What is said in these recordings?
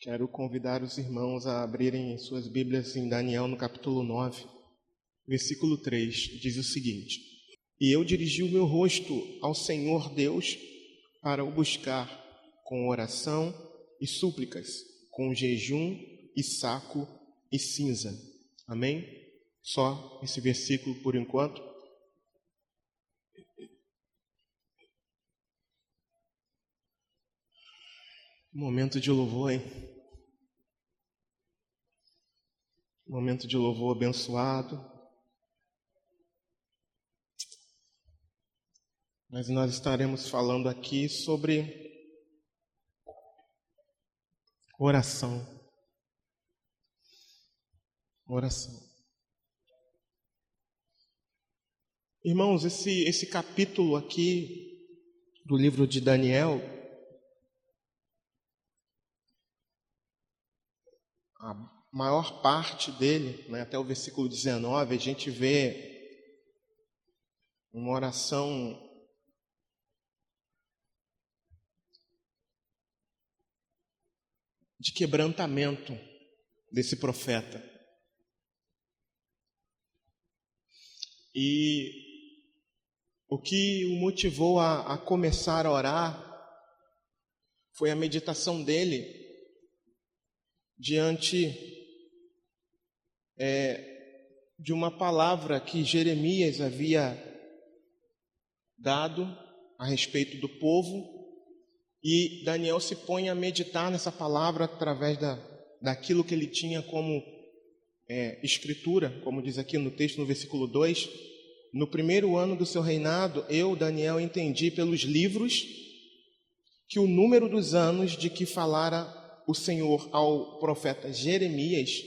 Quero convidar os irmãos a abrirem suas Bíblias em Daniel, no capítulo 9, versículo 3, diz o seguinte: E eu dirigi o meu rosto ao Senhor Deus para o buscar com oração e súplicas, com jejum e saco e cinza. Amém? Só esse versículo por enquanto. Momento de louvor, hein? Momento de louvor abençoado. Mas nós estaremos falando aqui sobre oração. Oração. Irmãos, esse capítulo aqui do livro de Daniel, a maior parte dele, até o versículo 19, a gente vê uma oração de quebrantamento desse profeta. E o que o motivou a começar a orar foi a meditação dele diante de uma palavra que Jeremias havia dado a respeito do povo, e Daniel se põe a meditar nessa palavra através daquilo que ele tinha como escritura, como diz aqui no texto, no versículo 2, no primeiro ano do seu reinado, eu, Daniel, entendi pelos livros que o número dos anos de que falara o Senhor ao profeta Jeremias,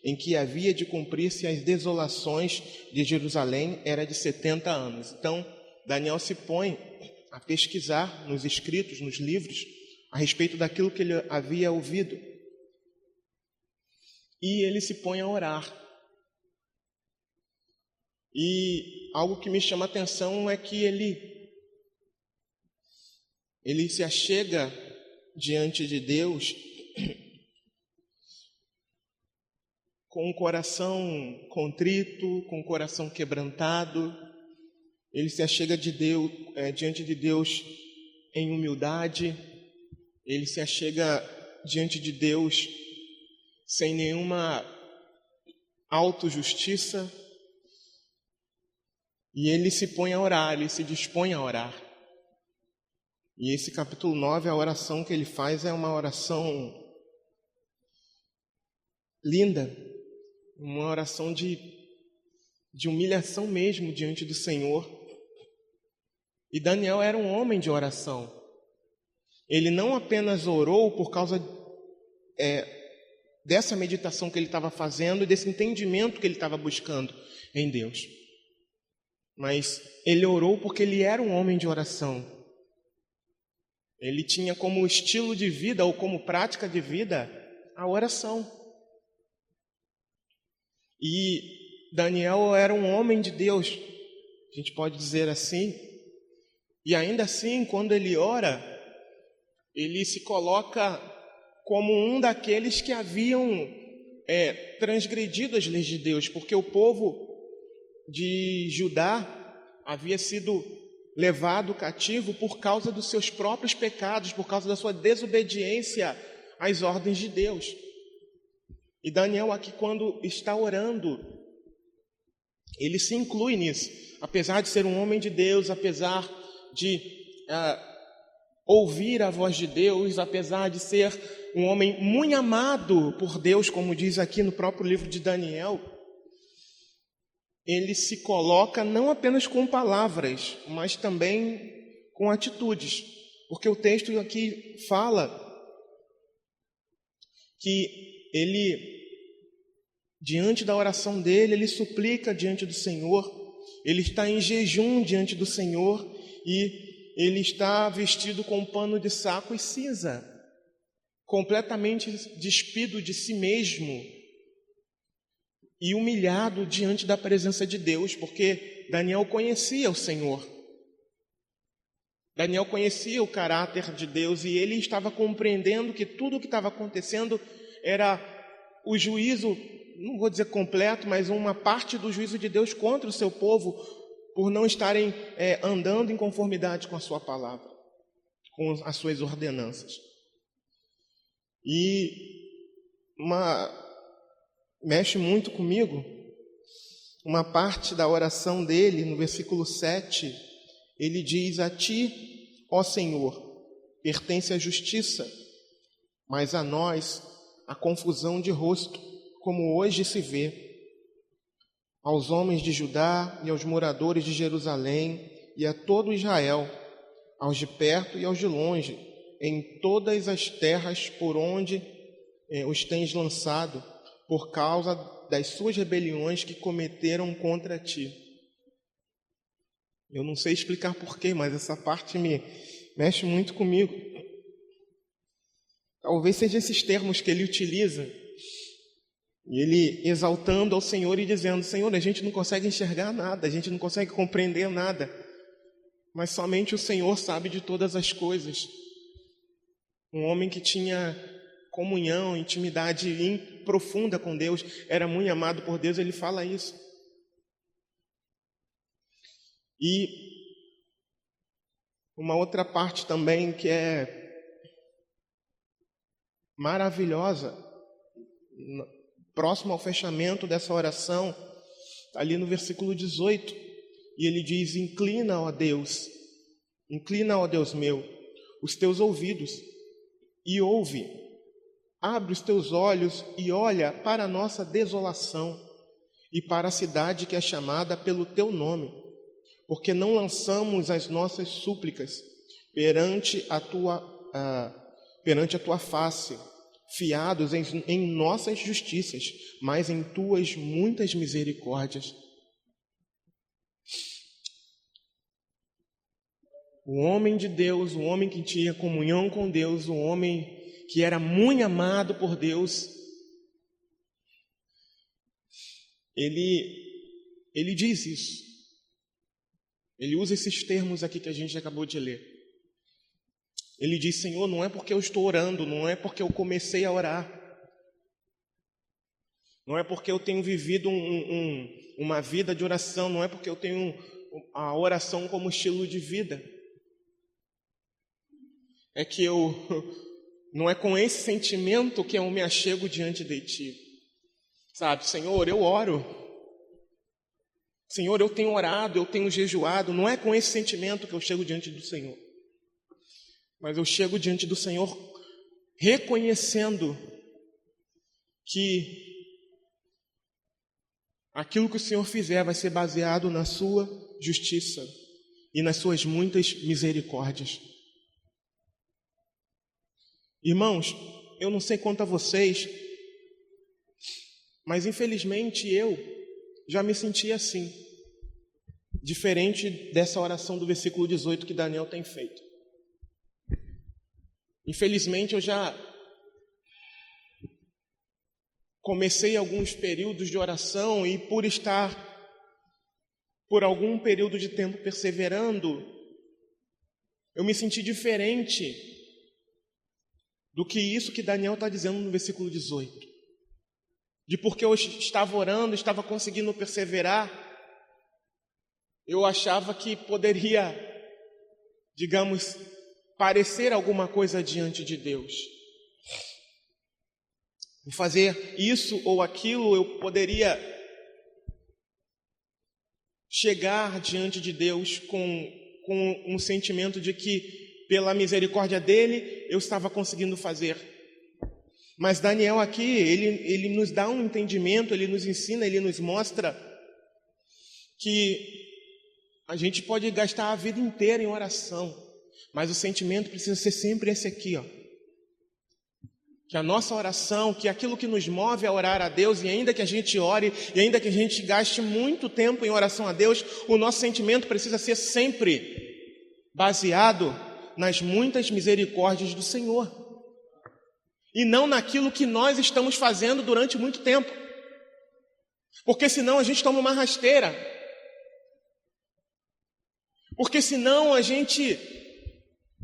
em que havia de cumprir-se as desolações de Jerusalém, era de 70 anos. Então, Daniel se põe a pesquisar nos escritos, nos livros, a respeito daquilo que ele havia ouvido. E ele se põe a orar. E algo que me chama a atenção é que ele se achega diante de Deus com um coração contrito, com um coração quebrantado. Ele se achega diante de Deus em humildade. Ele se achega diante de Deus sem nenhuma autojustiça. E ele se põe a orar, ele se dispõe a orar. E esse capítulo 9, a oração que ele faz é uma oração linda, uma oração de humilhação mesmo diante do Senhor. E Daniel era um homem de oração. Ele não apenas orou por causa dessa meditação que ele estava fazendo e desse entendimento que ele estava buscando em Deus, mas ele orou porque ele era um homem de oração. Ele tinha como estilo de vida ou como prática de vida a oração. E Daniel era um homem de Deus, a gente pode dizer assim. E ainda assim, quando ele ora, ele se coloca como um daqueles que haviam transgredido as leis de Deus, porque o povo de Judá havia sido levado cativo por causa dos seus próprios pecados, por causa da sua desobediência às ordens de Deus. E Daniel aqui, quando está orando, ele se inclui nisso. Apesar de ser um homem de Deus, apesar de ouvir a voz de Deus, apesar de ser um homem muito amado por Deus, como diz aqui no próprio livro de Daniel, ele se coloca não apenas com palavras, mas também com atitudes. Porque o texto aqui fala que ele, diante da oração dele, ele suplica diante do Senhor, ele está em jejum diante do Senhor e ele está vestido com um pano de saco e cinza, completamente despido de si mesmo e humilhado diante da presença de Deus, porque Daniel conhecia o Senhor. Daniel conhecia o caráter de Deus e ele estava compreendendo que tudo o que estava acontecendo era o juízo, não vou dizer completo, mas uma parte do juízo de Deus contra o seu povo por não estarem andando em conformidade com a sua palavra, com as suas ordenanças. E mexe muito comigo uma parte da oração dele, no versículo 7, ele diz: a ti, ó Senhor, pertence a justiça, mas a nós a confusão de rosto, como hoje se vê. Aos homens de Judá e aos moradores de Jerusalém e a todo Israel, aos de perto e aos de longe, em todas as terras por onde os tens lançado, por causa das suas rebeliões que cometeram contra ti. Eu não sei explicar porquê, mas essa parte me mexe muito comigo. Talvez seja esses termos que ele utiliza, e ele exaltando ao Senhor e dizendo: Senhor, a gente não consegue enxergar nada, a gente não consegue compreender nada, mas somente o Senhor sabe de todas as coisas. Um homem que tinha comunhão, intimidade profunda com Deus, era muito amado por Deus, ele fala isso. E uma outra parte também que é maravilhosa, próximo ao fechamento dessa oração, ali no versículo 18, e ele diz: inclina, ó Deus meu, os teus ouvidos e ouve, abre os teus olhos e olha para a nossa desolação e para a cidade que é chamada pelo teu nome, porque não lançamos as nossas súplicas perante a tua face, fiados em nossas justiças, mas em tuas muitas misericórdias. O homem de Deus, o homem que tinha comunhão com Deus, o homem que era muito amado por Deus, ele diz isso. Ele usa esses termos aqui que a gente acabou de ler. Ele diz: Senhor, não é porque eu estou orando, não é porque eu comecei a orar, não é porque eu tenho vivido uma vida de oração, não é porque eu tenho a oração como estilo de vida, é que não é com esse sentimento que eu me achego diante de Ti. Sabe, Senhor, eu oro. Senhor, eu tenho orado, eu tenho jejuado. Não é com esse sentimento que eu chego diante do Senhor. Mas eu chego diante do Senhor reconhecendo que aquilo que o Senhor fizer vai ser baseado na sua justiça e nas suas muitas misericórdias. Irmãos, eu não sei quanto a vocês, mas infelizmente eu já me senti assim, diferente dessa oração do versículo 18 que Daniel tem feito. Infelizmente eu já comecei alguns períodos de oração e por estar por algum período de tempo perseverando, eu me senti diferente do que isso que Daniel está dizendo no versículo 18. De porque eu estava orando, estava conseguindo perseverar, eu achava que poderia, digamos, parecer alguma coisa diante de Deus. Por fazer isso ou aquilo, eu poderia chegar diante de Deus com um sentimento de que, pela misericórdia dele, eu estava conseguindo fazer. Mas Daniel aqui, ele nos dá um entendimento, ele nos ensina, ele nos mostra que a gente pode gastar a vida inteira em oração, mas o sentimento precisa ser sempre esse aqui, ó. Que a nossa oração, que aquilo que nos move a orar a Deus, e ainda que a gente ore, e ainda que a gente gaste muito tempo em oração a Deus, o nosso sentimento precisa ser sempre baseado nas muitas misericórdias do Senhor, e não naquilo que nós estamos fazendo durante muito tempo, porque senão a gente toma uma rasteira, porque senão a gente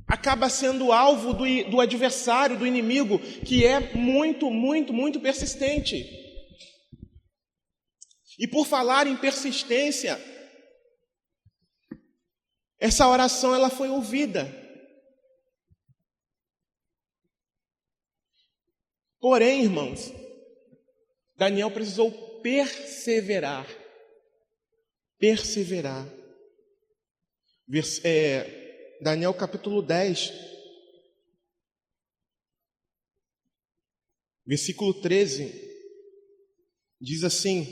acaba sendo alvo do adversário, do inimigo, que é muito, muito, muito persistente. E por falar em persistência, essa oração ela foi ouvida. Porém, irmãos, Daniel precisou perseverar. Perseverar. Daniel capítulo 10, versículo 13, diz assim,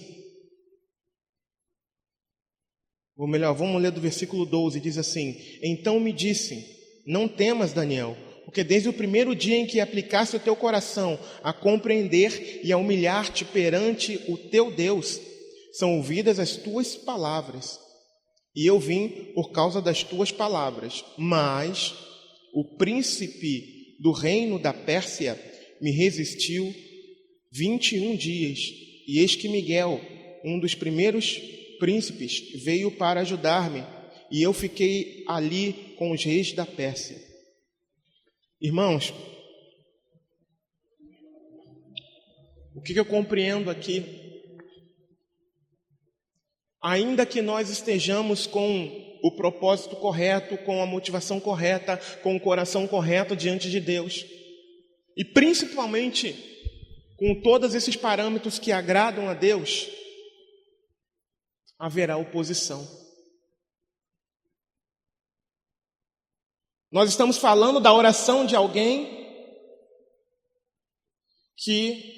ou melhor, vamos ler do versículo 12, diz assim: Então me disse, não temas, Daniel, porque desde o primeiro dia em que aplicaste o teu coração a compreender e a humilhar-te perante o teu Deus, são ouvidas as tuas palavras. E eu vim por causa das tuas palavras, mas o príncipe do reino da Pérsia me resistiu 21 dias, e eis que Miguel, um dos primeiros príncipes, veio para ajudar-me, e eu fiquei ali com os reis da Pérsia. Irmãos, o que eu compreendo aqui? Ainda que nós estejamos com o propósito correto, com a motivação correta, com o coração correto diante de Deus, e principalmente com todos esses parâmetros que agradam a Deus, haverá oposição. Nós estamos falando da oração de alguém que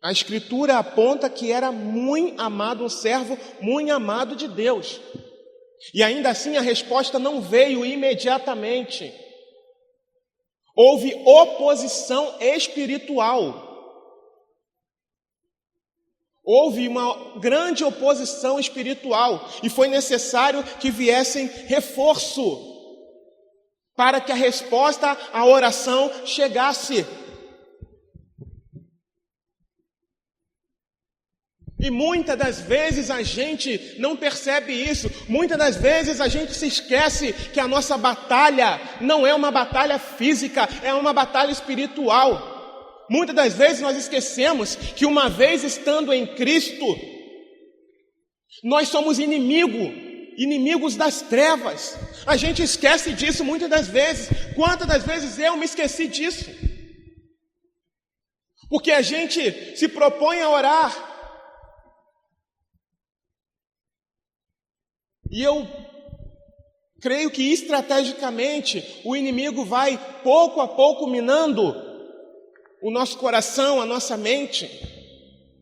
a Escritura aponta que era muito amado, um servo muito amado de Deus. E ainda assim a resposta não veio imediatamente. Houve oposição espiritual. Houve uma grande oposição espiritual. E foi necessário que viessem reforço para que a resposta à oração chegasse. E muitas das vezes a gente não percebe isso. Muitas das vezes a gente se esquece que a nossa batalha não é uma batalha física, é uma batalha espiritual. Muitas das vezes nós esquecemos que uma vez estando em Cristo, nós somos inimigos das trevas. A gente esquece disso muitas das vezes. Quantas das vezes eu me esqueci disso? Porque a gente se propõe a orar, e eu creio que estrategicamente o inimigo vai pouco a pouco minando o nosso coração, a nossa mente.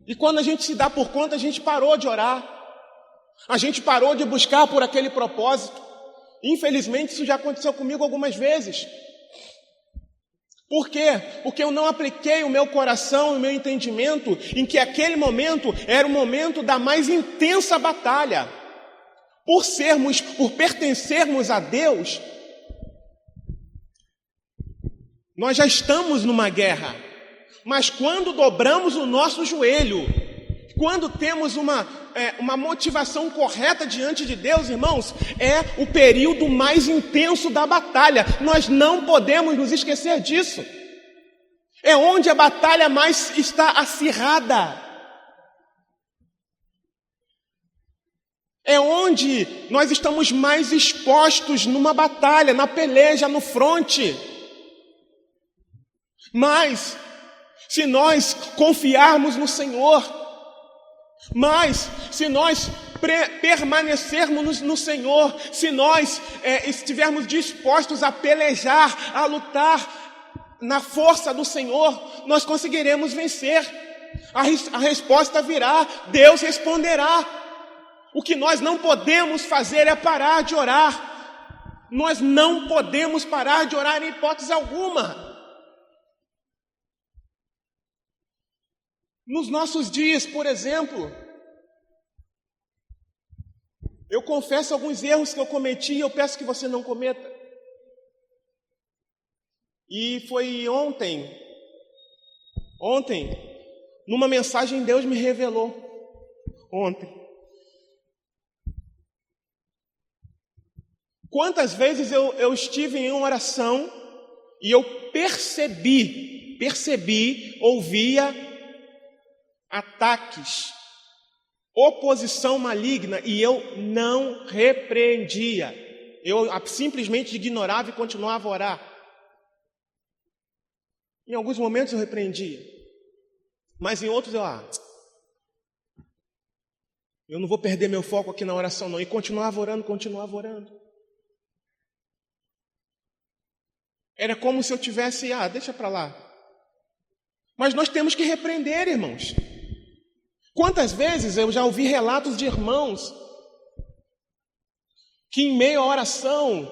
E quando a gente se dá por conta, a gente parou de orar. A gente parou de buscar por aquele propósito. Infelizmente isso já aconteceu comigo algumas vezes. Por quê? Porque eu não apliquei o meu coração, o meu entendimento em que aquele momento era o momento da mais intensa batalha. Por pertencermos a Deus, nós já estamos numa guerra. Mas quando dobramos o nosso joelho, quando temos uma motivação correta diante de Deus, irmãos, é o período mais intenso da batalha. Nós não podemos nos esquecer disso. É onde a batalha mais está acirrada. É onde nós estamos mais expostos numa batalha, na peleja, no fronte. Mas, se nós confiarmos no Senhor, mas se nós permanecermos no Senhor, se nós estivermos dispostos a pelejar, a lutar na força do Senhor, nós conseguiremos vencer. A resposta virá, Deus responderá. O que nós não podemos fazer é parar de orar. Nós não podemos parar de orar em hipótese alguma. Nos nossos dias, por exemplo, eu confesso alguns erros que eu cometi e eu peço que você não cometa. E foi ontem, numa mensagem Deus me revelou. Ontem. Quantas vezes eu estive em uma oração e eu percebi, ouvia ataques, oposição maligna, e eu não repreendia. Eu simplesmente ignorava e continuava a orar. Em alguns momentos eu repreendia, mas em outros eu não vou perder meu foco aqui na oração não. E continuava orando. Era como se eu tivesse, deixa para lá. Mas nós temos que repreender, irmãos. Quantas vezes eu já ouvi relatos de irmãos que em meio à oração,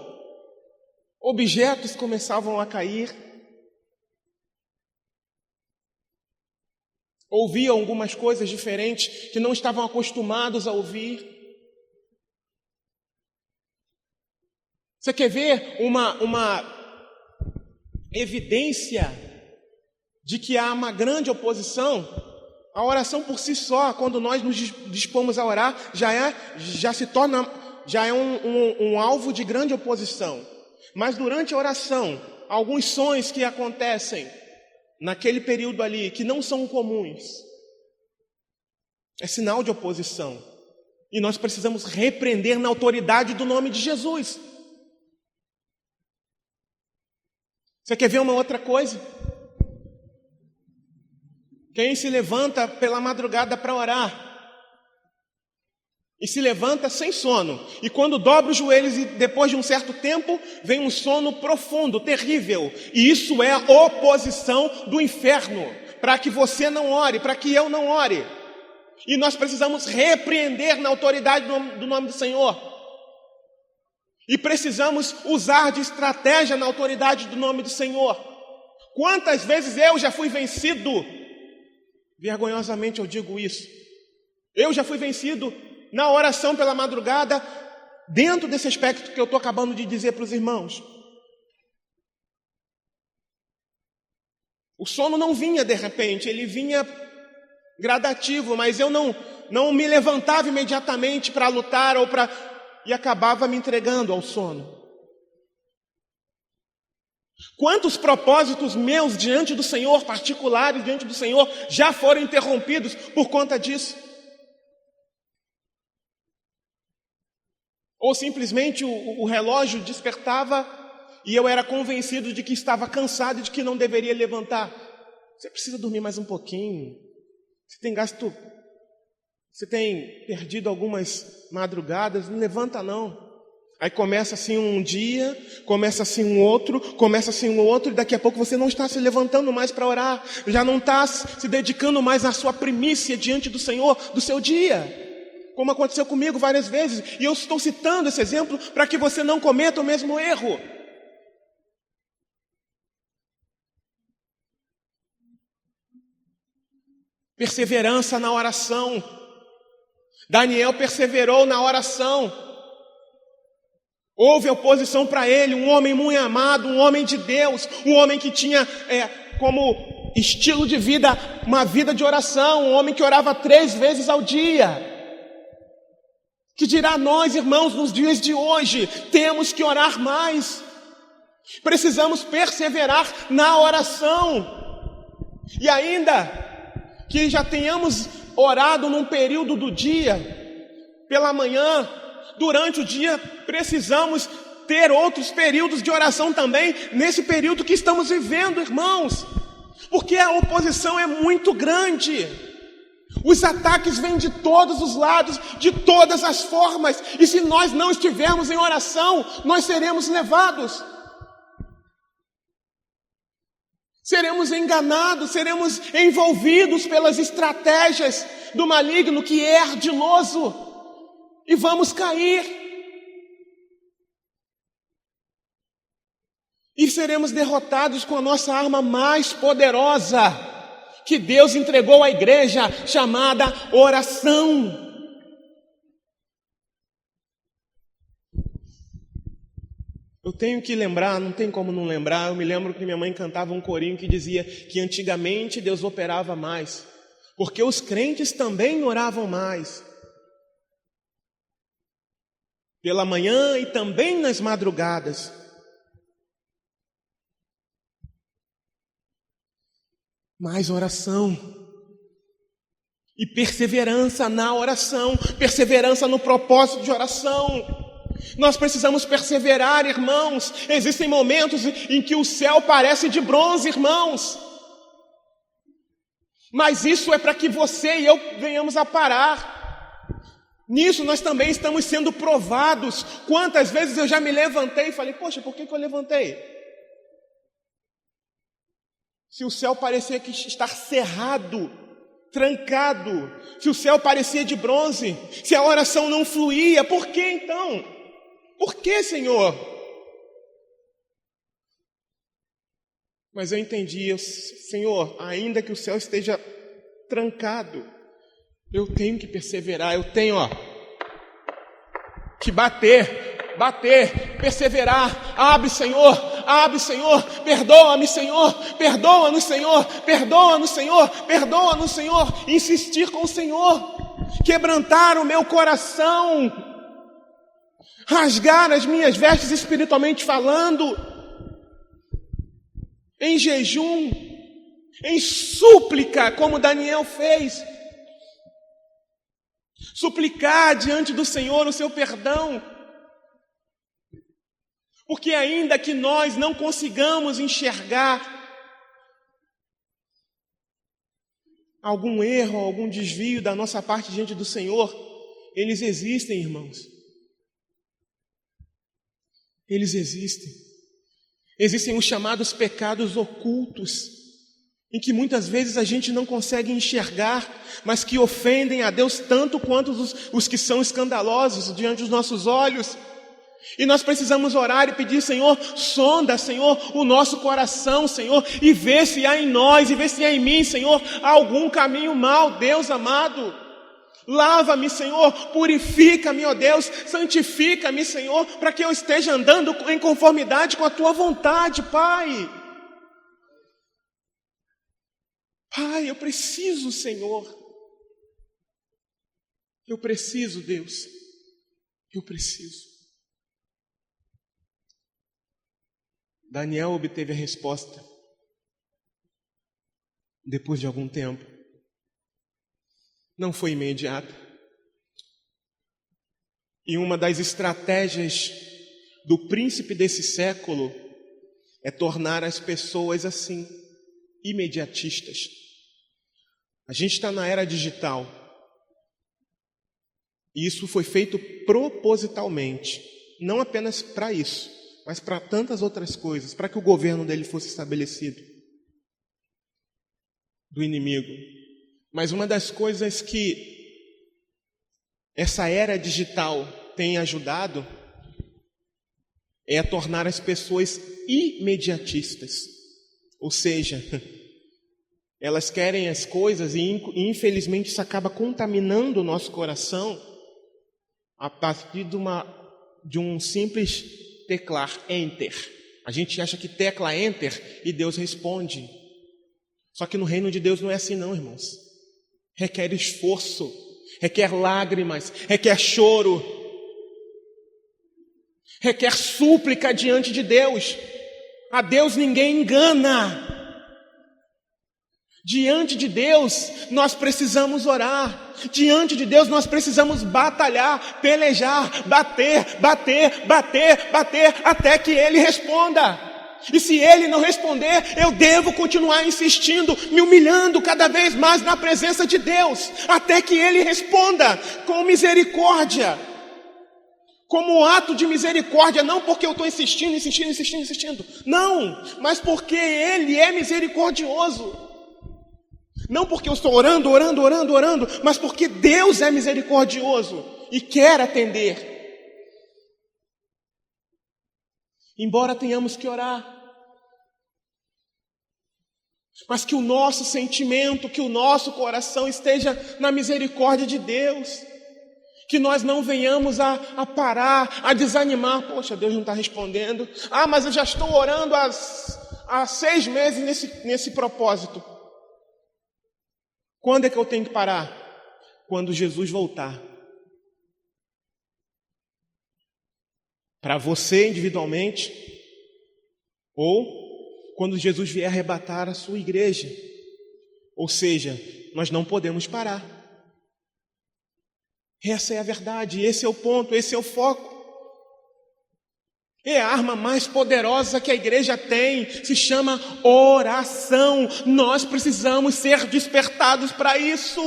objetos começavam a cair, ouviam algumas coisas diferentes que não estavam acostumados a ouvir. Você quer ver uma evidência de que há uma grande oposição? A oração por si só, quando nós nos dispomos a orar, já se torna um alvo de grande oposição. Mas durante a oração, alguns sons que acontecem naquele período ali, que não são comuns, é sinal de oposição. E nós precisamos repreender na autoridade do nome de Jesus. Você quer ver uma outra coisa? Quem se levanta pela madrugada para orar, e se levanta sem sono, e quando dobra os joelhos e depois de um certo tempo, vem um sono profundo, terrível, e isso é oposição do inferno, para que você não ore, para que eu não ore. E nós precisamos repreender na autoridade do nome do Senhor. E precisamos usar de estratégia na autoridade do nome do Senhor. Quantas vezes eu já fui vencido? Vergonhosamente eu digo isso. Eu já fui vencido na oração pela madrugada, dentro desse aspecto que eu estou acabando de dizer para os irmãos. O sono não vinha de repente, ele vinha gradativo, mas eu não me levantava imediatamente para lutar e acabava me entregando ao sono. Quantos propósitos meus diante do Senhor, particulares diante do Senhor, já foram interrompidos por conta disso? Ou simplesmente o relógio despertava e eu era convencido de que estava cansado e de que não deveria levantar. Você precisa dormir mais um pouquinho. Você tem perdido algumas madrugadas, não levanta não. Aí começa assim um dia, começa assim um outro, e daqui a pouco você não está se levantando mais para orar, já não está se dedicando mais à sua primícia diante do Senhor, do seu dia. Como aconteceu comigo várias vezes, e eu estou citando esse exemplo para que você não cometa o mesmo erro. Perseverança na oração. Daniel perseverou na oração. Houve oposição para ele, um homem muito amado, um homem de Deus, um homem que tinha como estilo de vida uma vida de oração, um homem que orava 3 vezes ao dia. Que dirá nós, irmãos, nos dias de hoje, temos que orar mais. Precisamos perseverar na oração. E ainda que já tenhamos orado num período do dia, pela manhã, durante o dia, precisamos ter outros períodos de oração também, nesse período que estamos vivendo, irmãos. Porque a oposição é muito grande. Os ataques vêm de todos os lados, de todas as formas, e se nós não estivermos em oração, nós seremos levados. Seremos enganados, seremos envolvidos pelas estratégias do maligno que é ardiloso, e vamos cair. E seremos derrotados com a nossa arma mais poderosa, que Deus entregou à igreja, chamada oração. Eu tenho que lembrar, não tem como não lembrar, eu me lembro que minha mãe cantava um corinho que dizia que antigamente Deus operava mais, porque os crentes também oravam mais. pela manhã e também nas madrugadas. Mais oração e perseverança na oração, perseverança no propósito de oração. Nós precisamos perseverar, irmãos. Existem momentos em que o céu parece de bronze, irmãos. Mas isso é para que você e eu venhamos a parar. Nisso nós também estamos sendo provados. Quantas vezes eu já me levantei e falei, poxa, por que eu levantei? Se o céu parecia que estar cerrado, trancado, se o céu parecia de bronze, se a oração não fluía, por que então? Por que, Senhor? Mas eu entendi, Senhor, ainda que o céu esteja trancado, eu tenho que perseverar, eu tenho que bater, perseverar. Abre, Senhor, perdoa-me, Senhor, perdoa-nos, Senhor, perdoa-nos, Senhor, perdoa-nos, Senhor. Insistir com o Senhor, quebrantar o meu coração, rasgar as minhas vestes espiritualmente falando, em jejum, em súplica, como Daniel fez. Suplicar diante do Senhor o seu perdão. Porque ainda que nós não consigamos enxergar algum erro, algum desvio da nossa parte diante do Senhor, eles existem, irmãos. Eles existem. Existem os chamados pecados ocultos, em que muitas vezes a gente não consegue enxergar, mas que ofendem a Deus tanto quanto os que são escandalosos diante dos nossos olhos. E nós precisamos orar e pedir, Senhor, sonda, Senhor, o nosso coração, Senhor, e vê se há em nós, e vê se há em mim, Senhor, algum caminho mau, Deus amado. Lava-me, Senhor, purifica-me, ó Deus, santifica-me, Senhor, para que eu esteja andando em conformidade com a Tua vontade, Pai. Pai, eu preciso, Senhor. Eu preciso, Deus. Eu preciso. Daniel obteve a resposta depois de algum tempo. Não foi imediato. E uma das estratégias do príncipe desse século é tornar as pessoas assim, imediatistas. A gente está na era digital. E isso foi feito propositalmente. Não apenas para isso, mas para tantas outras coisas. Para que o governo dele fosse estabelecido. Do inimigo. Mas uma das coisas que essa era digital tem ajudado é a tornar as pessoas imediatistas. Ou seja, elas querem as coisas e infelizmente isso acaba contaminando o nosso coração a partir de um simples teclar Enter. A gente acha que tecla Enter e Deus responde. Só que no reino de Deus não é assim não, irmãos. Requer esforço, requer lágrimas, requer choro, requer súplica diante de Deus. A Deus ninguém engana. Diante de Deus nós precisamos orar. Diante de Deus nós precisamos batalhar, pelejar, bater, até que Ele responda. E se Ele não responder, eu devo continuar insistindo, me humilhando cada vez mais na presença de Deus, até que Ele responda com misericórdia. Como ato de misericórdia, não porque eu estou insistindo, não, mas porque Ele é misericordioso. Não porque eu estou orando, mas porque Deus é misericordioso e quer atender. Embora tenhamos que orar, mas que o nosso sentimento, que o nosso coração esteja na misericórdia de Deus. Que nós não venhamos a parar, a desanimar. Poxa, Deus não está respondendo. Ah, mas eu já estou orando há 6 meses nesse propósito. Quando é que eu tenho que parar? Quando Jesus voltar. para você individualmente, ou quando Jesus vier arrebatar a sua igreja. Ou seja, nós não podemos parar. Essa é a verdade, esse é o ponto, esse é o foco. É a arma mais poderosa que a igreja tem, se chama oração. Nós precisamos ser despertados para isso.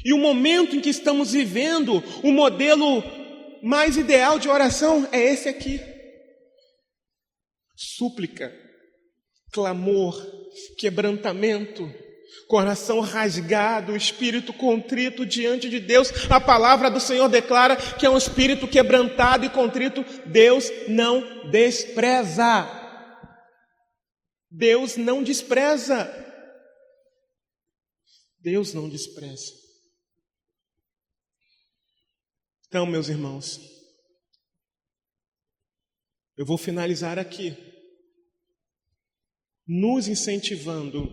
E o momento em que estamos vivendo, o modelo mais ideal de oração é esse aqui. Súplica, clamor, quebrantamento, coração rasgado, espírito contrito diante de Deus. A palavra do Senhor declara que é um espírito quebrantado e contrito, Deus não despreza. Deus não despreza. Deus não despreza. Então, meus irmãos, eu vou finalizar aqui, nos incentivando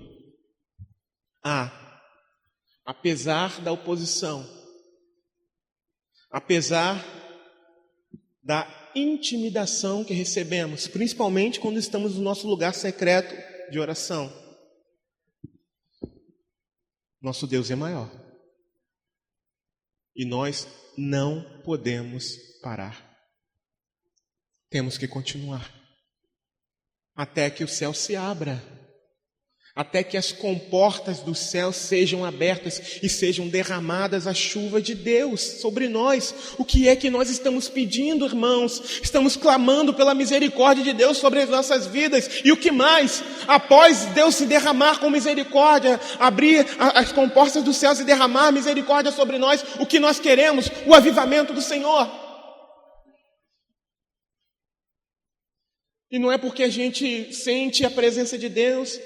apesar da oposição, apesar da intimidação que recebemos, principalmente quando estamos no nosso lugar secreto de oração, nosso Deus é maior. E nós não podemos parar. Temos que continuar até que o céu se abra, até que as comportas do céu sejam abertas e sejam derramadas a chuva de Deus sobre nós. O que é que nós estamos pedindo, irmãos? Estamos clamando pela misericórdia de Deus sobre as nossas vidas. E o que mais? Após Deus se derramar com misericórdia, abrir as comportas do céu e derramar misericórdia sobre nós, o que nós queremos? O avivamento do Senhor. E não é porque a gente sente a presença de Deus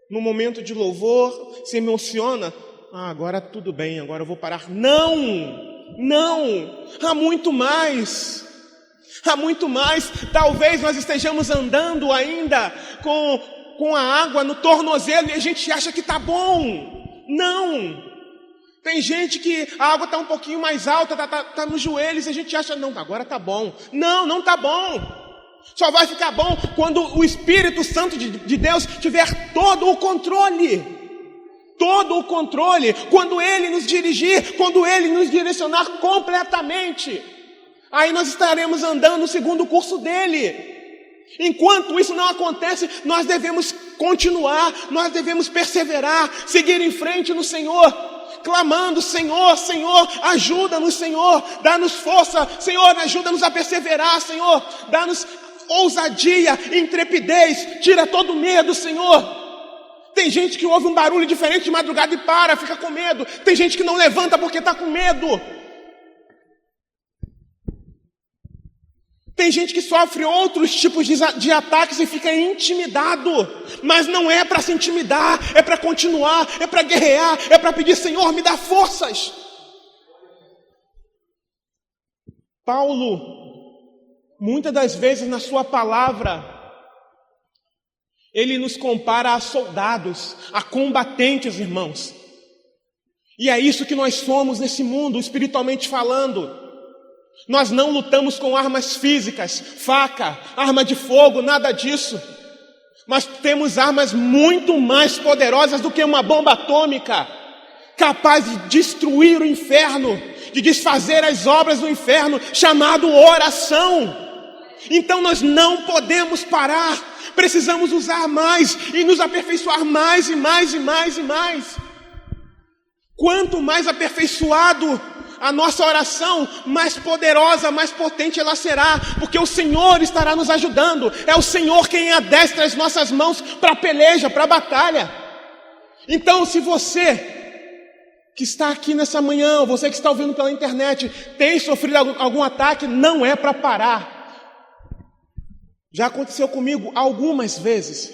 no momento de louvor, se emociona, agora tudo bem, agora eu vou parar. Não, há muito mais. Talvez nós estejamos andando ainda com a água no tornozelo e a gente acha que está bom. Não. Tem gente que a água está um pouquinho mais alta, está nos joelhos e a gente acha, não, agora está bom. Não está bom. Só vai ficar bom quando o Espírito Santo de Deus tiver todo o controle. Quando Ele nos dirigir, quando Ele nos direcionar completamente. Aí nós estaremos andando segundo o curso dEle. Enquanto isso não acontece, nós devemos continuar, nós devemos perseverar, seguir em frente no Senhor, clamando, Senhor, ajuda-nos, Senhor, dá-nos força, Senhor, ajuda-nos a perseverar, Senhor, dá-nos ousadia, intrepidez, tira todo o medo, Senhor. Tem gente que ouve um barulho diferente de madrugada e fica com medo. Tem gente que não levanta porque está com medo. Tem gente que sofre outros tipos de ataques e fica intimidado. Mas não é para se intimidar, é para continuar, é para guerrear, é para pedir, Senhor, me dá forças. Paulo, muitas das vezes na sua palavra, ele nos compara a soldados, a combatentes, irmãos. E é isso que nós somos nesse mundo, espiritualmente falando. Nós não lutamos com armas físicas, faca, arma de fogo, nada disso. Mas temos armas muito mais poderosas do que uma bomba atômica, capaz de destruir o inferno, de desfazer as obras do inferno, chamado oração. Então nós não podemos parar, precisamos usar mais e nos aperfeiçoar mais e mais e mais e mais. Quanto mais aperfeiçoado a nossa oração, mais poderosa, mais potente ela será, porque o Senhor estará nos ajudando. É o Senhor quem adestra as nossas mãos para a peleja, para a batalha. Então, se você que está aqui nessa manhã, você que está ouvindo pela internet, tem sofrido algum ataque, não é para parar. Já aconteceu comigo algumas vezes.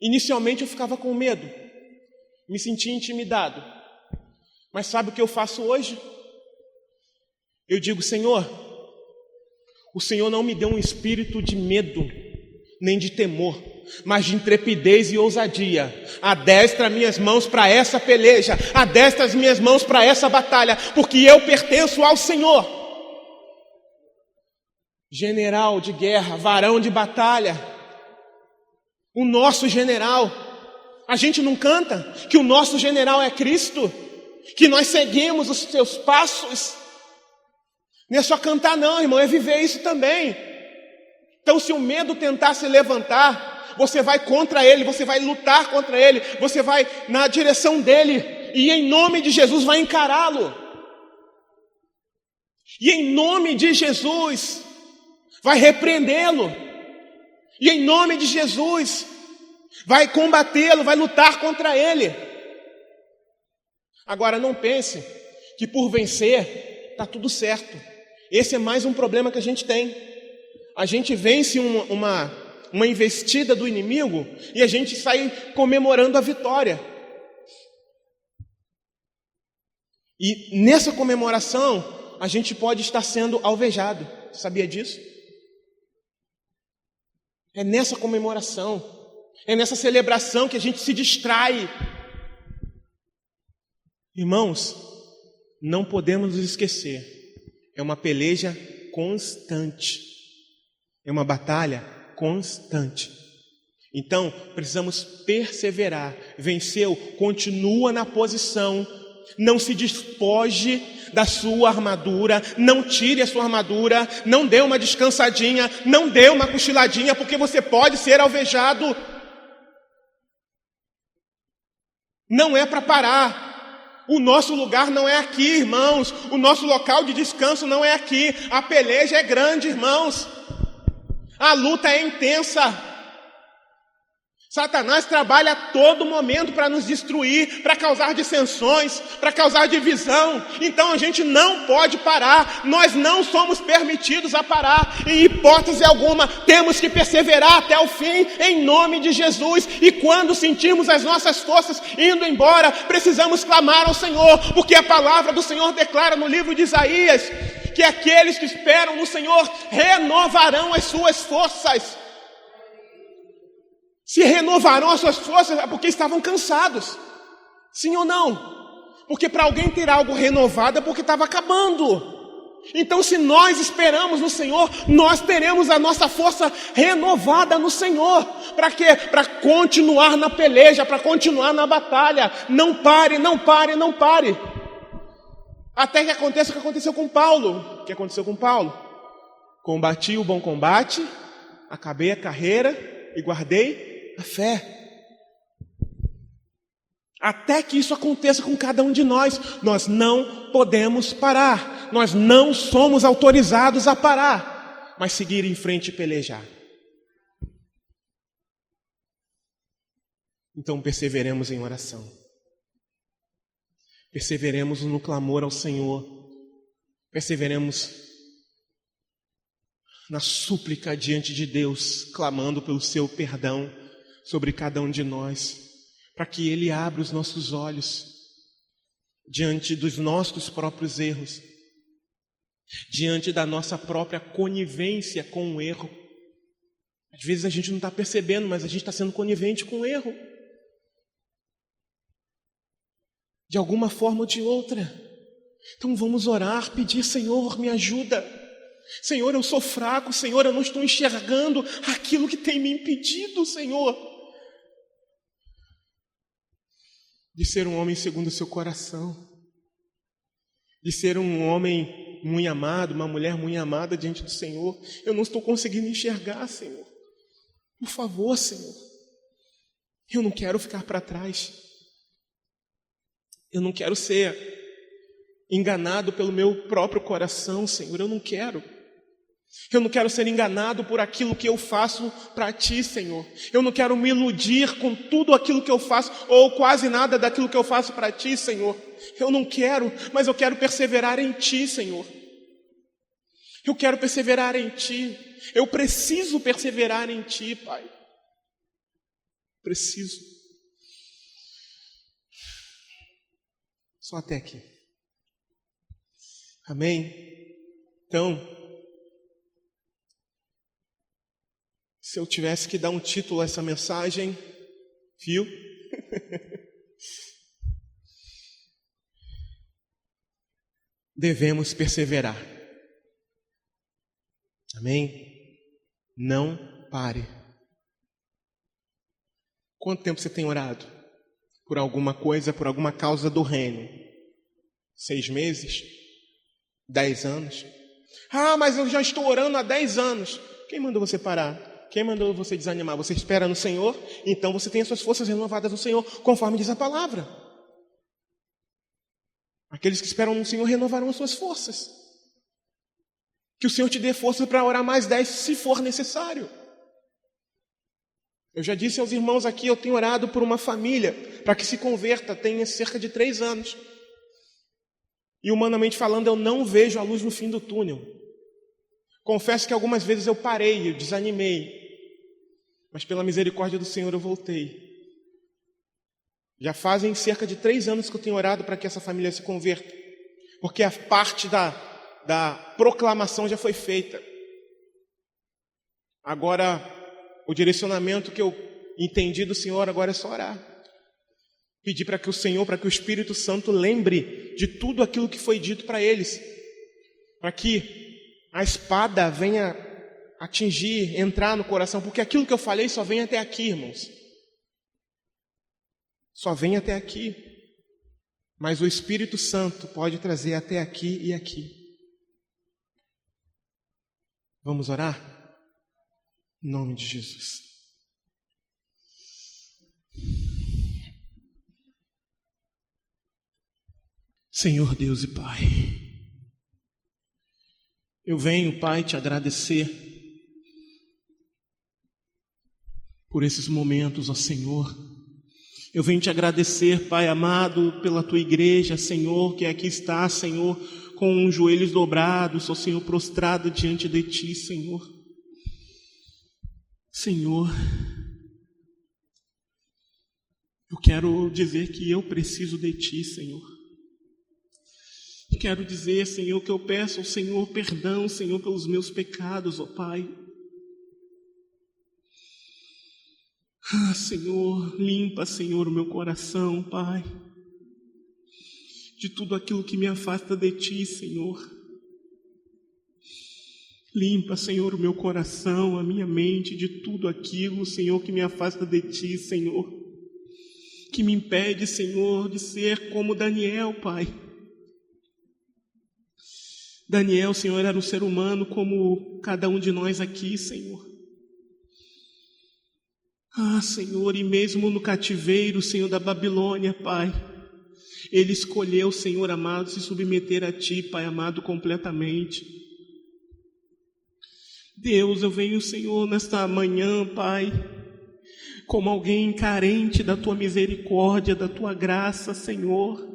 Inicialmente eu ficava com medo, me sentia intimidado. Mas sabe o que eu faço hoje? Eu digo, Senhor, o Senhor não me deu um espírito de medo, nem de temor, mas de intrepidez e ousadia. Adestra minhas mãos para essa peleja, adestra as minhas mãos para essa batalha, porque eu pertenço ao Senhor. General de guerra, varão de batalha, o nosso general. A gente não canta que o nosso general é Cristo, que nós seguimos os seus passos. Não é só cantar não, irmão, é viver isso também. Então, se o medo tentar se levantar, você vai contra ele, você vai lutar contra ele, você vai na direção dele e em nome de Jesus vai encará-lo. E em nome de Jesus vai repreendê-lo. E em nome de Jesus vai combatê-lo, vai lutar contra ele. Agora não pense que por vencer está tudo certo. Esse é mais um problema que a gente tem. A gente vence uma investida do inimigo e a gente sai comemorando a vitória. E nessa comemoração a gente pode estar sendo alvejado. Você sabia disso? É nessa comemoração, é nessa celebração que a gente se distrai. Irmãos, não podemos nos esquecer, é uma peleja constante, é uma batalha constante. Então, precisamos perseverar. Venceu, continua na posição, não se despoje da sua armadura, não tire a sua armadura, não dê uma descansadinha, não dê uma cochiladinha, porque você pode ser alvejado. Não é para parar. O nosso lugar não é aqui, irmãos. O nosso local de descanso não é aqui. A peleja é grande, irmãos. A luta é intensa. Satanás trabalha a todo momento para nos destruir, para causar dissensões, para causar divisão. Então a gente não pode parar. Nós não somos permitidos a parar. Em hipótese alguma, temos que perseverar até o fim, em nome de Jesus. E quando sentirmos as nossas forças indo embora, precisamos clamar ao Senhor, porque a palavra do Senhor declara no livro de Isaías que aqueles que esperam no Senhor renovarão as suas forças. Se renovarão as suas forças é porque estavam cansados. Sim ou não? Porque para alguém ter algo renovado é porque estava acabando. Então, se nós esperamos no Senhor, nós teremos a nossa força renovada no Senhor. Para quê? Para continuar na peleja, para continuar na batalha. Não pare, não pare, não pare. Até que aconteça o que aconteceu com Paulo. O que aconteceu com Paulo? Combati o bom combate, acabei a carreira e guardei a fé. Até que isso aconteça com cada um de nós, nós não podemos parar. Nós não somos autorizados a parar, mas seguir em frente e pelejar. Então perseveremos em oração. Perseveremos no clamor ao Senhor. Perseveremos na súplica diante de Deus, clamando pelo seu perdão sobre cada um de nós, para que Ele abra os nossos olhos diante dos nossos próprios erros, diante da nossa própria conivência com o erro. Às vezes a gente não está percebendo, mas a gente está sendo conivente com o erro, de alguma forma ou de outra. Então vamos orar, pedir: Senhor, me ajuda. Senhor, eu sou fraco. Senhor, eu não estou enxergando aquilo que tem me impedido, Senhor, de ser um homem segundo o seu coração, de ser um homem muito amado, uma mulher muito amada diante do Senhor. Eu não estou conseguindo enxergar, Senhor. Por favor, Senhor. Eu não quero ficar para trás. Eu não quero ser enganado pelo meu próprio coração, Senhor. Eu não quero. Eu não quero ser enganado por aquilo que eu faço para Ti, Senhor. Eu não quero me iludir com tudo aquilo que eu faço, ou quase nada daquilo que eu faço para Ti, Senhor. Eu não quero, mas eu quero perseverar em Ti, Senhor. Eu quero perseverar em Ti. Eu preciso perseverar em Ti, Pai. Preciso. Só até aqui. Amém? Então, Se eu tivesse que dar um título a essa mensagem, viu? Devemos perseverar. Amém? Não pare. Quanto tempo você tem orado? Por alguma coisa, por alguma causa do reino? 6 meses? 10 anos? Ah, mas eu já estou orando há 10 anos. Quem mandou você parar? Quem mandou você desanimar? Você espera no Senhor? Então você tem as suas forças renovadas no Senhor, conforme diz a palavra. Aqueles que esperam no Senhor renovarão as suas forças. Que o Senhor te dê força para orar mais 10, se for necessário. Eu já disse aos irmãos aqui, eu tenho orado por uma família, para que se converta, tem cerca de 3 anos. E humanamente falando, eu não vejo a luz no fim do túnel. Confesso que algumas vezes eu parei, eu desanimei. Mas pela misericórdia do Senhor eu voltei. Já fazem cerca de 3 anos que eu tenho orado para que essa família se converta. Porque a parte da proclamação já foi feita. Agora, o direcionamento que eu entendi do Senhor agora é só orar. Pedir para que o Senhor, para que o Espírito Santo lembre de tudo aquilo que foi dito para eles. Para que a espada venha atingir, entrar no coração. Porque aquilo que eu falei só vem até aqui, irmãos. Só vem até aqui. Mas o Espírito Santo pode trazer até aqui e aqui. Vamos orar? Em nome de Jesus. Senhor Deus e Pai, eu venho, Pai, te agradecer por esses momentos, ó Senhor. Eu venho te agradecer, Pai amado, pela tua igreja, Senhor, que aqui está, Senhor, com os joelhos dobrados, ó Senhor, prostrado diante de ti, Senhor. Senhor, eu quero dizer que eu preciso de ti, Senhor. Quero dizer, Senhor, que eu peço ao Senhor perdão, Senhor, pelos meus pecados, ó Pai. Ah, Senhor, limpa, Senhor, o meu coração, Pai, de tudo aquilo que me afasta de ti, Senhor. Limpa, Senhor, o meu coração, a minha mente, de tudo aquilo, Senhor, que me afasta de ti, Senhor. Que me impede, Senhor, de ser como Daniel, Pai. Daniel, Senhor, era um ser humano como cada um de nós aqui, Senhor. Ah, Senhor, e mesmo no cativeiro, Senhor, da Babilônia, Pai, ele escolheu, Senhor amado, se submeter a Ti, Pai amado, completamente. Deus, eu venho, Senhor, nesta manhã, Pai, como alguém carente da Tua misericórdia, da Tua graça, Senhor.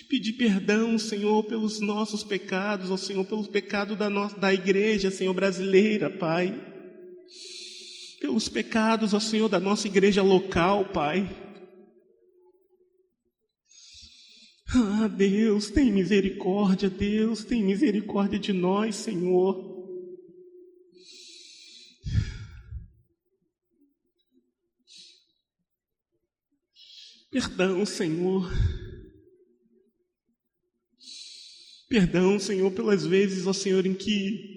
Pedir perdão, Senhor, pelos nossos pecados, ó Senhor, pelos pecados da igreja, Senhor, brasileira, Pai. Pelos pecados, ó Senhor, da nossa igreja local, Pai. Ah, Deus, tem misericórdia, Deus, tem misericórdia de nós, Senhor. Perdão, Senhor. Perdão, Senhor, pelas vezes, ó Senhor, em que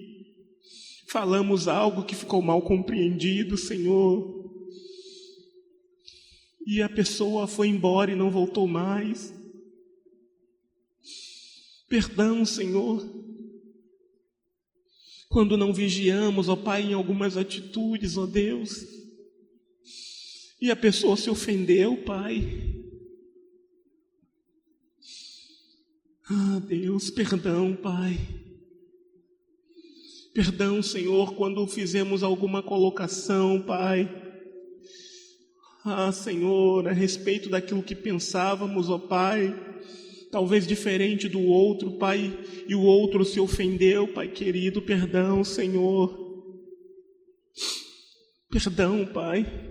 falamos algo que ficou mal compreendido, Senhor. E a pessoa foi embora e não voltou mais. Perdão, Senhor. Quando não vigiamos, ó Pai, em algumas atitudes, ó Deus. E a pessoa se ofendeu, Pai. Ah, Deus, perdão, Pai. Perdão, Senhor, quando fizemos alguma colocação, Pai. Ah, Senhor, a respeito daquilo que pensávamos, ó Pai, talvez diferente do outro, Pai, e o outro se ofendeu, Pai querido, perdão, Senhor. Perdão, Pai.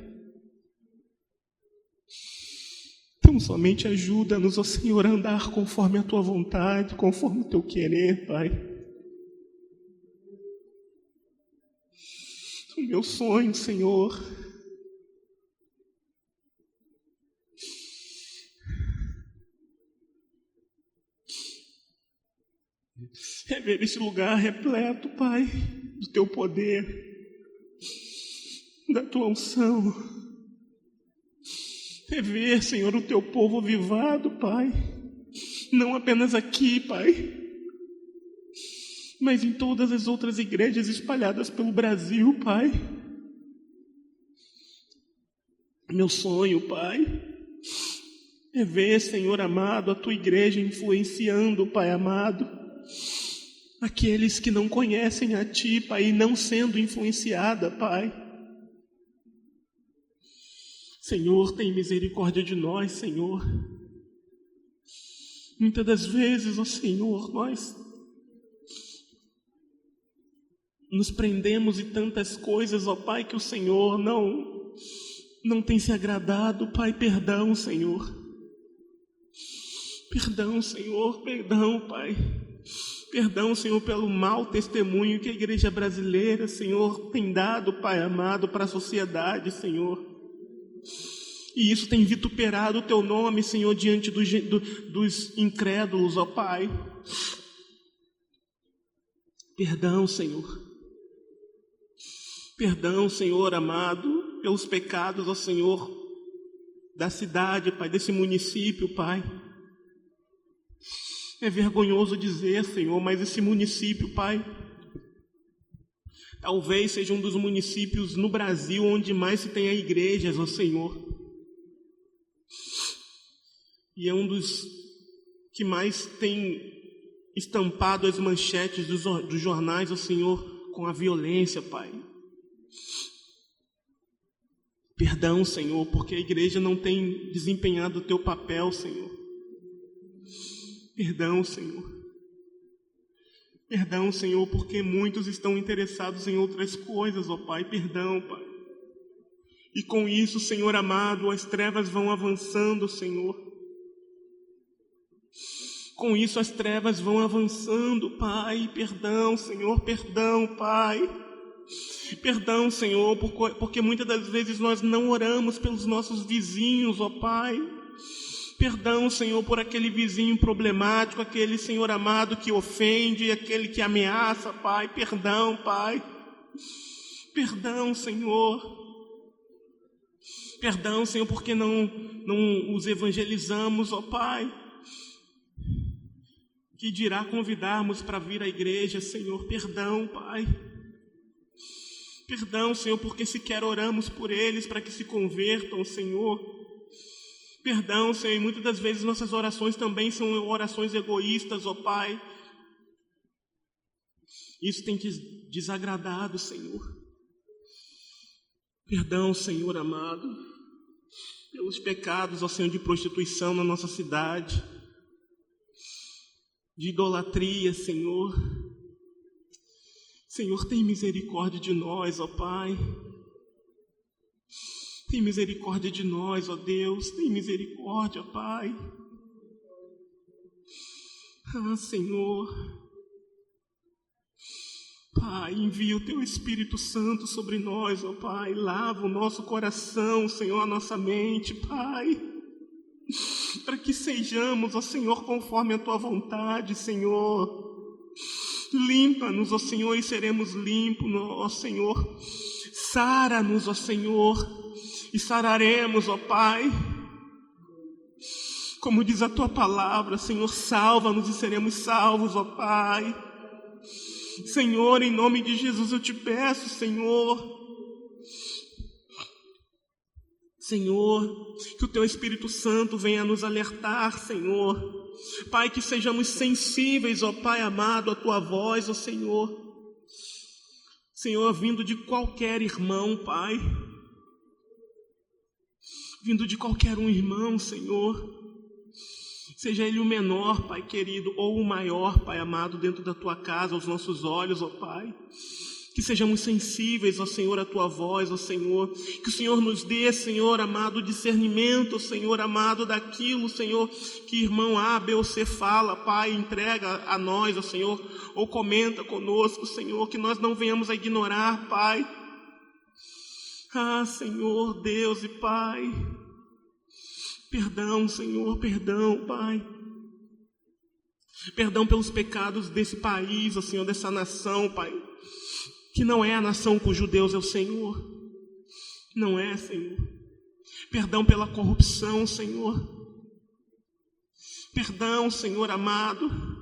Então somente ajuda-nos, ó Senhor, a andar conforme a Tua vontade, conforme o Teu querer, Pai. O meu sonho, Senhor, é ver esse lugar repleto, Pai, do Teu poder, da Tua unção. É ver, Senhor, o Teu povo avivado, Pai, não apenas aqui, Pai, mas em todas as outras igrejas espalhadas pelo Brasil, Pai. Meu sonho, Pai, é ver, Senhor amado, a Tua igreja influenciando, Pai amado, aqueles que não conhecem a Ti, Pai, e não sendo influenciada, Pai. Senhor, tem misericórdia de nós, Senhor. Muitas das vezes, ó Senhor, nós nos prendemos em tantas coisas, ó Pai, que o Senhor não tem se agradado. Pai, perdão, Senhor. Perdão, Senhor, perdão, Pai. Perdão, Senhor, pelo mau testemunho que a igreja brasileira, Senhor, tem dado, Pai amado, para a sociedade, Senhor. E isso tem vituperado o Teu nome, Senhor, diante dos incrédulos, ó Pai. Perdão, Senhor. Perdão, Senhor amado, pelos pecados, ó Senhor, da cidade, Pai, desse município, Pai. É vergonhoso dizer, Senhor, mas esse município, Pai, talvez seja um dos municípios no Brasil onde mais se tenha igrejas, ó Senhor. E é um dos que mais tem estampado as manchetes dos jornais, ó Senhor, com a violência, Pai. Perdão, Senhor, porque a igreja não tem desempenhado o Teu papel, Senhor. Perdão, Senhor. Perdão, Senhor, porque muitos estão interessados em outras coisas, ó Pai. Perdão, Pai. E com isso, Senhor amado, as trevas vão avançando, Senhor. Com isso, as trevas vão avançando, Pai. Perdão, Senhor, perdão, Pai. Perdão, Senhor, porque muitas das vezes nós não oramos pelos nossos vizinhos, ó Pai. Perdão, Senhor, por aquele vizinho problemático, aquele, Senhor amado, que ofende, aquele que ameaça, Pai. Perdão, Pai. Perdão, Senhor. Perdão, Senhor, porque não os evangelizamos, ó Pai. Que dirá convidarmos para vir à igreja, Senhor. Perdão, Pai. Perdão, Senhor, porque sequer oramos por eles para que se convertam, Senhor. Perdão, Senhor, e muitas das vezes nossas orações também são orações egoístas, ó Pai. Isso tem te desagradado, Senhor. Perdão, Senhor amado, pelos pecados, ó Senhor, de prostituição na nossa cidade, de idolatria, Senhor. Senhor, tem misericórdia de nós, ó Pai. Tem misericórdia de nós, ó Deus. Tem misericórdia, Pai. Ah, Senhor. Pai, envia o Teu Espírito Santo sobre nós, ó Pai. Lava o nosso coração, Senhor, a nossa mente, Pai. Para que sejamos, ó Senhor, conforme a Tua vontade, Senhor. Limpa-nos, ó Senhor, e seremos limpos, ó Senhor. Sara-nos, ó Senhor, e sararemos, ó Pai. Como diz a Tua palavra, Senhor, salva-nos e seremos salvos, ó Pai. Senhor, em nome de Jesus eu Te peço, Senhor. Senhor, que o Teu Espírito Santo venha nos alertar, Senhor. Pai, que sejamos sensíveis, ó Pai amado, à Tua voz, ó Senhor. Senhor, vindo de qualquer irmão, Pai. Vindo de qualquer um irmão, Senhor. Seja ele o menor, Pai querido, ou o maior, Pai amado, dentro da Tua casa, aos nossos olhos, ó Pai. Que sejamos sensíveis, ó Senhor, à Tua voz, ó Senhor. Que o Senhor nos dê, Senhor amado, discernimento, Senhor amado, daquilo, Senhor, que irmão A, B ou C fala, Pai, entrega a nós, ó Senhor, ou comenta conosco, Senhor, que nós não venhamos a ignorar, Pai. Ah, Senhor, Deus e Pai, perdão, Senhor, perdão, Pai. Perdão pelos pecados desse país, ó Senhor, dessa nação, Pai, que não é a nação cujo Deus é o Senhor. Não é, Senhor. Perdão pela corrupção, Senhor. Perdão, Senhor amado.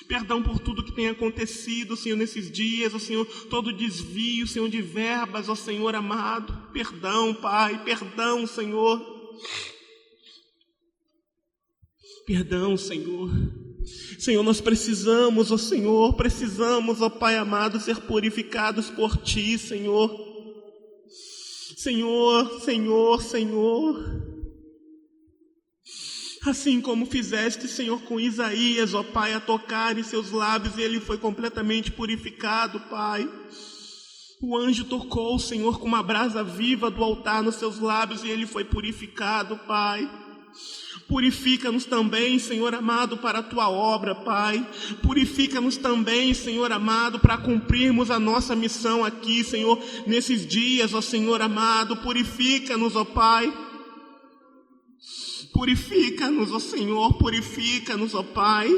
Perdão por tudo que tem acontecido, Senhor, nesses dias, ó Senhor, todo desvio, Senhor, de verbas, ó Senhor amado. Perdão, Pai, perdão, Senhor. Perdão, Senhor. Senhor, nós precisamos, ó Senhor, precisamos, ó Pai amado, ser purificados por Ti, Senhor. Senhor, Senhor, Senhor. Assim como fizeste, Senhor, com Isaías, ó Pai, a tocar em seus lábios, e ele foi completamente purificado, Pai. O anjo tocou, Senhor, com uma brasa viva do altar nos seus lábios, e ele foi purificado, Pai. Purifica-nos também, Senhor amado, para a Tua obra, Pai. Purifica-nos também, Senhor amado, para cumprirmos a nossa missão aqui, Senhor, nesses dias, ó Senhor amado. Purifica-nos, ó Pai. Purifica-nos, ó Senhor, purifica-nos, ó Pai.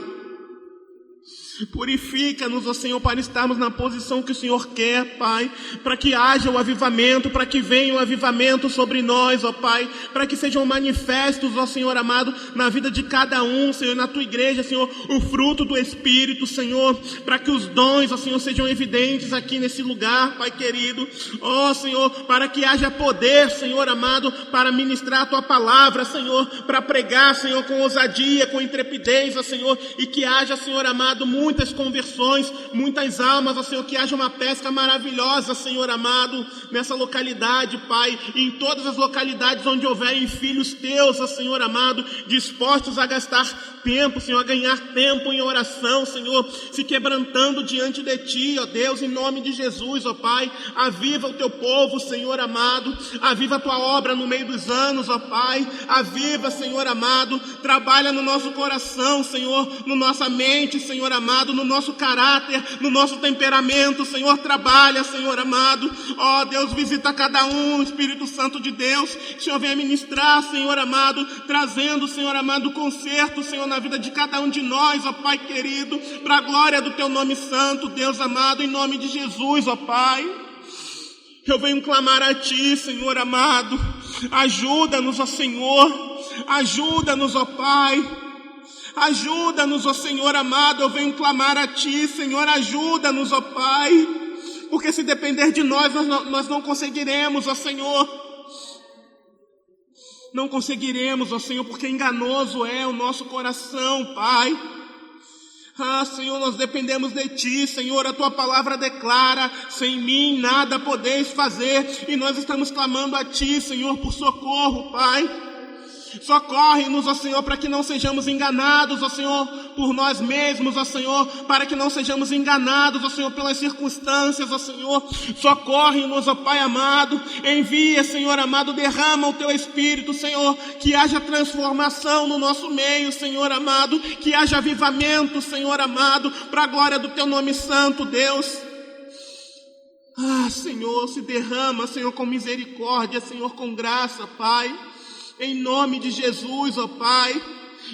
Purifica-nos, ó Senhor, para estarmos na posição que o Senhor quer, Pai, para que haja o avivamento, para que venha o avivamento sobre nós, ó Pai, para que sejam manifestos, ó Senhor amado, na vida de cada um, Senhor, na Tua igreja, Senhor, o fruto do Espírito, Senhor, para que os dons, ó Senhor, sejam evidentes aqui nesse lugar, Pai querido, ó Senhor, para que haja poder, Senhor amado, para ministrar a Tua palavra, Senhor, para pregar, Senhor, com ousadia, com intrepidez, ó Senhor, e que haja, Senhor amado, muitas conversões, muitas almas, ó Senhor, que haja uma pesca maravilhosa, Senhor amado, nessa localidade, Pai, e em todas as localidades onde houverem filhos Teus, ó Senhor amado, dispostos a gastar tempo, Senhor, a ganhar tempo em oração, Senhor, se quebrantando diante de Ti, ó Deus, em nome de Jesus, ó Pai, aviva o Teu povo, Senhor amado, aviva a Tua obra no meio dos anos, ó Pai, aviva, Senhor amado, trabalha no nosso coração, Senhor, no nossa mente, Senhor amado, no nosso caráter, no nosso temperamento, Senhor, trabalha, Senhor amado, ó Deus, visita cada um, Espírito Santo de Deus, que o Senhor venha ministrar, Senhor amado, trazendo, Senhor amado, conserto, Senhor, na vida de cada um de nós, ó Pai querido, para a glória do Teu nome santo, Deus amado, em nome de Jesus, ó Pai. Eu venho clamar a Ti, Senhor amado, ajuda-nos, ó Senhor, ajuda-nos, ó Pai. Ajuda-nos, ó Senhor amado, eu venho clamar a Ti, Senhor, ajuda-nos, ó Pai, porque se depender de nós, nós não conseguiremos, ó Senhor, não conseguiremos, ó Senhor, porque enganoso é o nosso coração, Pai. Ah, Senhor, nós dependemos de Ti, Senhor, a Tua palavra declara, sem mim nada podeis fazer, e nós estamos clamando a Ti, Senhor, por socorro, Pai. Socorre-nos, ó Senhor, para que não sejamos enganados, ó Senhor, por nós mesmos, ó Senhor, para que não sejamos enganados, ó Senhor, pelas circunstâncias, ó Senhor. Socorre-nos, ó Pai amado, envia, Senhor amado, derrama o Teu Espírito, Senhor, que haja transformação no nosso meio, Senhor amado, que haja avivamento, Senhor amado, para a glória do Teu nome santo, Deus. Ah, Senhor, se derrama, Senhor, com misericórdia, Senhor, com graça, Pai. Em nome de Jesus, ó Pai,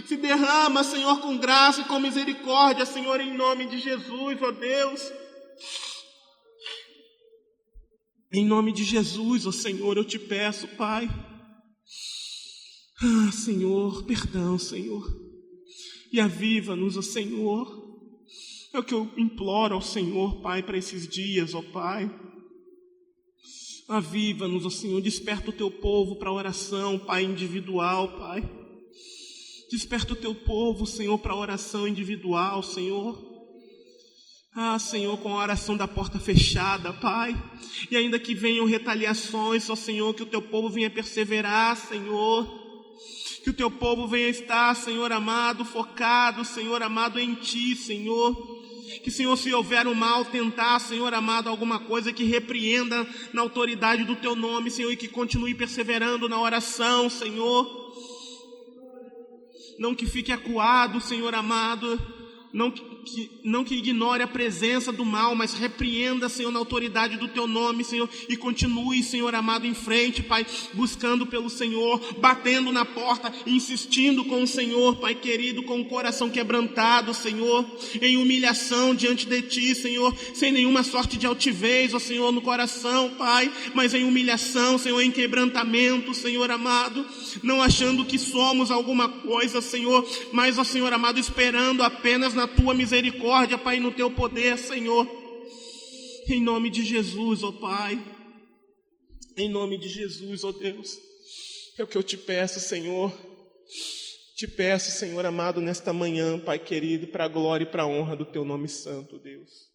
se derrama, Senhor, com graça e com misericórdia, Senhor, em nome de Jesus, ó Deus. Em nome de Jesus, ó Senhor, eu Te peço, Pai. Ah, Senhor, perdão, Senhor. E aviva-nos, ó Senhor. É o que eu imploro ao Senhor, Pai, para esses dias, ó Pai. Aviva-nos, ó Senhor, desperta o Teu povo para a oração, Pai, individual, Pai. Desperta o Teu povo, Senhor, para a oração individual, Senhor. Ah, Senhor, com a oração da porta fechada, Pai. E ainda que venham retaliações, ó Senhor, que o Teu povo venha perseverar, Senhor. Que o Teu povo venha estar, Senhor amado, focado, Senhor amado, em Ti, Senhor. Que, Senhor, se houver o mal, tentar, Senhor amado, alguma coisa, que repreenda na autoridade do Teu nome, Senhor, e que continue perseverando na oração, Senhor. Não que fique acuado, Senhor amado, não que ignore a presença do mal, mas repreenda, Senhor, na autoridade do Teu nome, Senhor, e continue, Senhor amado, em frente, Pai, buscando pelo Senhor, batendo na porta, insistindo com o Senhor, Pai querido, com o coração quebrantado, Senhor, em humilhação diante de Ti, Senhor, sem nenhuma sorte de altivez, ó Senhor, no coração, Pai, mas em humilhação, Senhor, em quebrantamento, Senhor amado, não achando que somos alguma coisa, Senhor, mas, ó Senhor amado, esperando apenas na Tua misericórdia, Pai, no Teu poder, Senhor, em nome de Jesus, ó Pai, em nome de Jesus, ó Deus, é o que eu te peço, Senhor, te peço, Senhor amado, nesta manhã, Pai querido, para a glória e para a honra do Teu nome santo, Deus.